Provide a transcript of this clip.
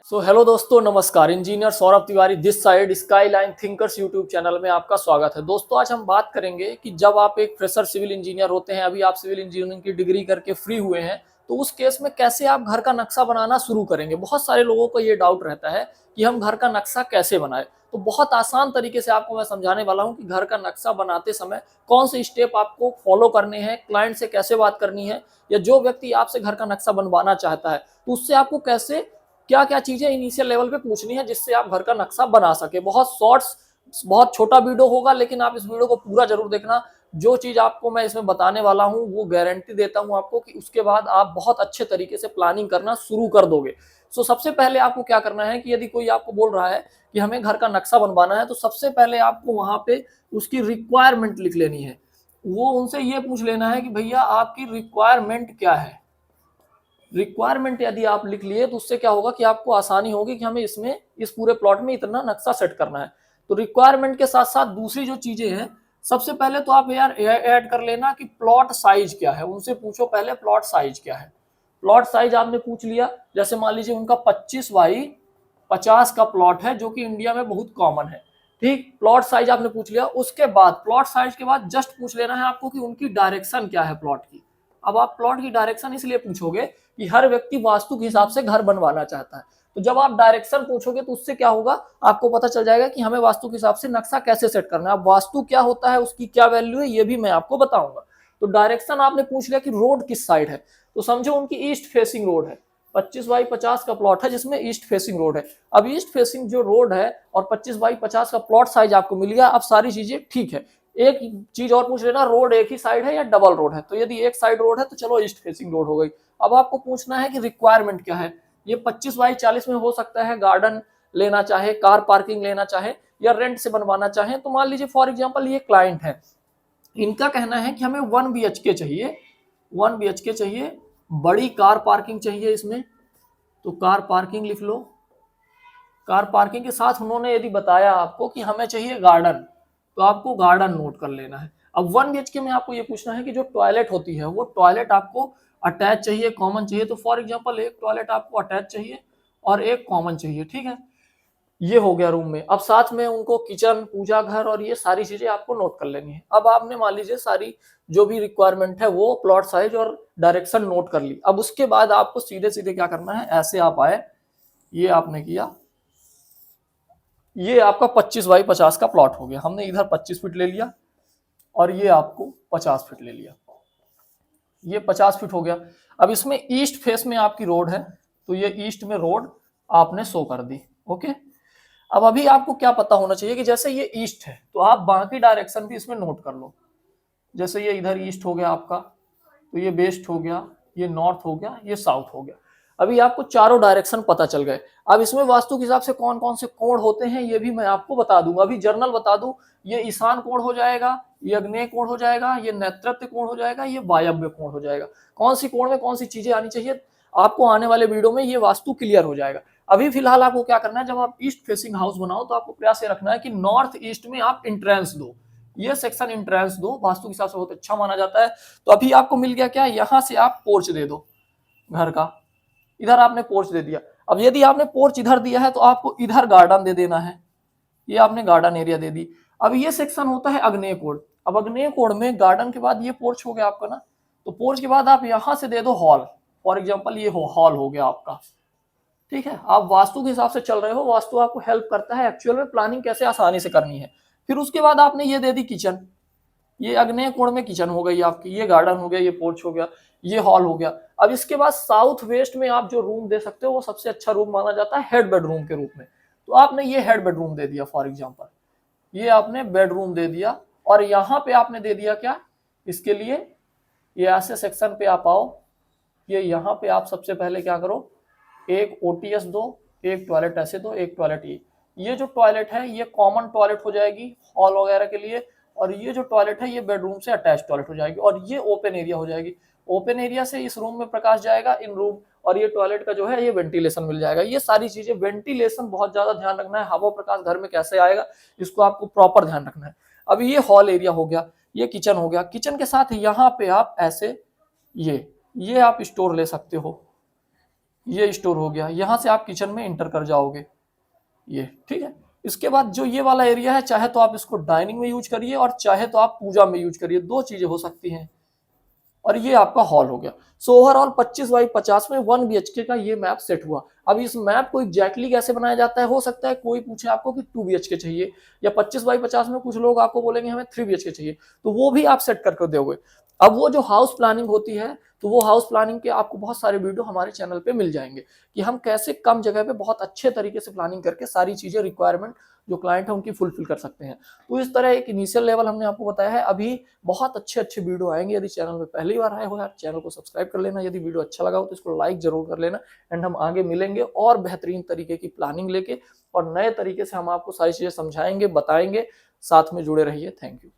Hello दोस्तों, नमस्कार। Engineer Saurabh Tiwari this side skyline thinkers YouTube channel में आपका स्वागत है। दोस्तों, आज हम बात करेंगे कि जब आप एक फ्रेशर सिविल इंजीनियर होते हैं, अभी आप सिविल इंजीनियरिंग की डिग्री करके फ्री हुए हैं, तो उस केस में कैसे आप घर का नक्शा बनाना शुरू करेंगे। बहुत सारे लोगों को ये डाउट रहता है कि हम घर का नक्शा कैसे बनाए। तो बहुत आसान तरीके से आपको मैं समझाने वाला हूँ कि घर का नक्शा बनाते समय कौन से स्टेप आपको फॉलो करने हैं, क्लाइंट से कैसे बात करनी है, या जो व्यक्ति आपसे घर का नक्शा बनवाना चाहता है तो उससे आपको कैसे क्या क्या चीजें इनिशियल लेवल पे पूछनी है जिससे आप घर का नक्शा बना सके। बहुत शॉर्ट्स, बहुत छोटा वीडियो होगा, लेकिन आप इस वीडियो को पूरा जरूर देखना। जो चीज आपको मैं इसमें बताने वाला हूं वो गारंटी देता हूं आपको कि उसके बाद आप बहुत अच्छे तरीके से प्लानिंग करना शुरू कर दोगे। सबसे पहले आपको क्या करना है कि यदि कोई आपको बोल रहा है कि हमें घर का नक्शा बनवाना है, तो सबसे पहले आपको वहां पे उसकी रिक्वायरमेंट लिख लेनी है। वो उनसे ये पूछ लेना है कि भैया आपकी रिक्वायरमेंट क्या है। रिक्वायरमेंट यदि आप लिख लिए तो उससे क्या होगा कि आपको आसानी होगी कि हमें इसमें इस पूरे प्लॉट में इतना नक्शा सेट करना है। तो रिक्वायरमेंट के साथ साथ दूसरी जो चीजें हैं, सबसे पहले तो आप यार ऐड कर लेना कि प्लॉट साइज क्या है। उनसे पूछो पहले प्लॉट साइज क्या है। प्लॉट साइज आपने पूछ लिया, जैसे मान लीजिए उनका 25x50 का प्लॉट है, जो कि इंडिया में बहुत कॉमन है। ठीक, प्लॉट साइज आपने पूछ लिया। उसके बाद प्लॉट साइज के बाद जस्ट पूछ लेना है आपको कि उनकी डायरेक्शन क्या है प्लॉट की। अब आप प्लॉट की डायरेक्शन इसलिए पूछोगे कि हर व्यक्ति वास्तु के हिसाब से घर बनवाना चाहता है। तो जब आप डायरेक्शन पूछोगे तो उससे क्या होगा, आपको पता चल जाएगा कि हमें वास्तु के हिसाब से नक्शा कैसे सेट करना है। अब वास्तु क्या होता है, उसकी क्या वैल्यू है, ये भी मैं आपको बताऊंगा। तो डायरेक्शन आपने पूछ लिया कि रोड किस साइड है, तो समझो उनकी ईस्ट फेसिंग रोड है। 25x50 का प्लॉट है जिसमें ईस्ट फेसिंग रोड है। अब ईस्ट फेसिंग जो रोड है और 25x50 का प्लॉट साइज आपको मिल गया। अब सारी चीजें ठीक है। एक चीज और पूछ लेना, रोड एक ही साइड है या डबल रोड है। तो यदि एक साइड रोड है तो चलो ईस्ट फेसिंग रोड हो गई। अब आपको पूछना है कि रिक्वायरमेंट क्या है। ये 25x40 में हो सकता है, गार्डन लेना चाहे, कार पार्किंग लेना चाहे, या रेंट से बनवाना चाहे। तो मान लीजिए फॉर एग्जांपल ये क्लाइंट है, इनका कहना है कि हमें 1 BHK चाहिए, 1 BHK चाहिए, बड़ी कार पार्किंग चाहिए इसमें। तो कार पार्किंग लिख लो। कार पार्किंग के साथ उन्होंने यदि बताया आपको कि हमें चाहिए गार्डन, तो आपको गार्डन नोट कर लेना है। अब 1 BHK में आपको ये पूछना है कि जो टॉयलेट होती है वो टॉयलेट आपको अटैच चाहिए, कॉमन चाहिए। तो फॉर एग्जांपल एक टॉयलेट आपको अटैच चाहिए और एक कॉमन चाहिए। ठीक है, ये हो गया रूम में। अब साथ में उनको किचन, पूजा घर और ये सारी चीजें आपको नोट कर लेनी है। अब आपने मान लीजिए सारी जो भी रिक्वायरमेंट है वो प्लॉट साइज और डायरेक्शन नोट कर ली। अब उसके बाद आपको सीधे सीधे क्या करना है, ऐसे आप आए, ये आपने किया, ये आपका 25x50 का प्लॉट हो गया। हमने इधर 25 फीट ले लिया और ये आपको 50 फीट ले लिया। ये 50 फीट हो गया। अब इसमें ईस्ट फेस में आपकी रोड है, तो ये ईस्ट में रोड आपने शो कर दी। ओके, अब अभी आपको क्या पता होना चाहिए कि जैसे ये ईस्ट है तो आप बाकी डायरेक्शन भी इसमें नोट कर लो। जैसे ये इधर ईस्ट हो गया आपका, तो ये वेस्ट हो गया, ये नॉर्थ हो गया, ये साउथ हो गया। अभी आपको चारों डायरेक्शन पता चल गए। अब इसमें वास्तु के हिसाब से कौन कौन से कोण होते हैं ये भी मैं आपको बता दूंगा। अभी जर्नल बता दूं, ये ईशान कोण हो जाएगा, ये अग्नेय कोण हो जाएगा, ये नैऋत्य कोण हो जाएगा, ये वायव्य कोण हो जाएगा। कौन सी कोण में कौन सी चीजें आनी चाहिए, आपको आने वाले वीडियो में ये वास्तु क्लियर हो जाएगा। अभी फिलहाल आपको क्या करना है, जब आप ईस्ट फेसिंग हाउस बनाओ तो आपको प्रयास ये रखना है कि नॉर्थ ईस्ट में आप इंट्रेंस दो। ये सेक्शन इंट्रेंस दो, वास्तु के हिसाब से बहुत अच्छा माना जाता है। तो अभी आपको मिल गया क्या, यहां से आप पोर्च दे दो घर का, इधर आपने पोर्च दे दिया। अब यदि आपने पोर्च इधर दिया है तो आपको इधर गार्डन दे देना है, ये आपने गार्डन एरिया दे दी। अब ये सेक्शन होता है अग्नेय कोण। अब अग्नेय कोण में गार्डन के बाद ये पोर्च हो गया आपका ना, तो पोर्च के बाद आप यहां से दे दो हॉल। फॉर एग्जांपल ये हॉल हो गया आपका। ठीक है, आप वास्तु के हिसाब से चल रहे हो, वास्तु आपको हेल्प करता है एक्चुअल में प्लानिंग कैसे आसानी से करनी है। फिर उसके बाद आपने ये दे दी किचन, ये अग्नेय कोण में किचन हो गई आपकी, ये गार्डन हो गया, ये पोर्च हो गया, ये हॉल हो गया। अब इसके बाद साउथ वेस्ट में आप जो रूम दे सकते हो वो सबसे अच्छा रूम माना जाता है हेड बेडरूम के रूप में। तो आपने ये हेड बेडरूम दे दिया फॉर एग्जांपल, ये आपने बेडरूम दे दिया। और यहाँ पे आपने दे दिया क्या, इसके लिए ये ऐसे सेक्शन पे आप आओ, ये यहाँ पे आप सबसे पहले क्या करो, एक ओटीएस दो, एक टॉयलेट ऐसे दो, एक टॉयलेट ये जो टॉयलेट है ये कॉमन टॉयलेट हो जाएगी हॉल वगैरह के लिए, और ये जो टॉयलेट है ये बेडरूम से अटैच टॉयलेट हो जाएगी, और ये ओपन एरिया हो जाएगी। ओपन एरिया से इस रूम में प्रकाश जाएगा इन रूम, और ये टॉयलेट का जो है ये वेंटिलेशन मिल जाएगा। ये सारी चीजें, वेंटिलेशन बहुत ज्यादा ध्यान रखना है, हवा प्रकाश घर में कैसे आएगा इसको आपको प्रॉपर ध्यान रखना है। अब ये हॉल एरिया हो गया, ये किचन हो गया। किचन के साथ यहाँ पे आप ऐसे ये आप स्टोर ले सकते हो, ये स्टोर हो गया, यहाँ से आप किचन में इंटर कर जाओगे, ये ठीक है। इसके बाद जो ये वाला एरिया है, चाहे तो आप इसको डाइनिंग में यूज करिए और चाहे तो आप पूजा में यूज करिए, दो चीजें हो सकती हैं। और ये आपका हॉल हो गया। सो ओवरऑल 25 बाई 50 में 1 BHK का ये मैप सेट हुआ। अब इस मैप को एग्जैक्टली कैसे बनाया जाता है, हो सकता है कोई पूछे आपको कि 2 BHK चाहिए, या 25 बाई 50 में कुछ लोग आपको बोलेंगे हमें 3 BHK चाहिए, तो वो भी आप सेट करके दोगे। अब वो जो हाउस प्लानिंग होती है, तो वो हाउस प्लानिंग के आपको बहुत सारे वीडियो हमारे चैनल पे मिल जाएंगे कि हम कैसे कम जगह पे बहुत अच्छे तरीके से प्लानिंग करके सारी चीजें रिक्वायरमेंट जो क्लाइंट है उनकी फुलफिल कर सकते हैं। तो इस तरह एक इनिशियल लेवल हमने आपको बताया है। अभी बहुत अच्छे अच्छे वीडियो आएंगे। यदि चैनल में पहली बार आए हो यार, चैनल को सब्सक्राइब कर लेना। यदि वीडियो अच्छा लगा हो तो इसको लाइक जरूर कर लेना। एंड हम आगे मिलेंगे और बेहतरीन तरीके की प्लानिंग लेके, और नए तरीके से हम आपको सारी चीजें समझाएंगे, बताएंगे। साथ में जुड़े रहिए। Thank you.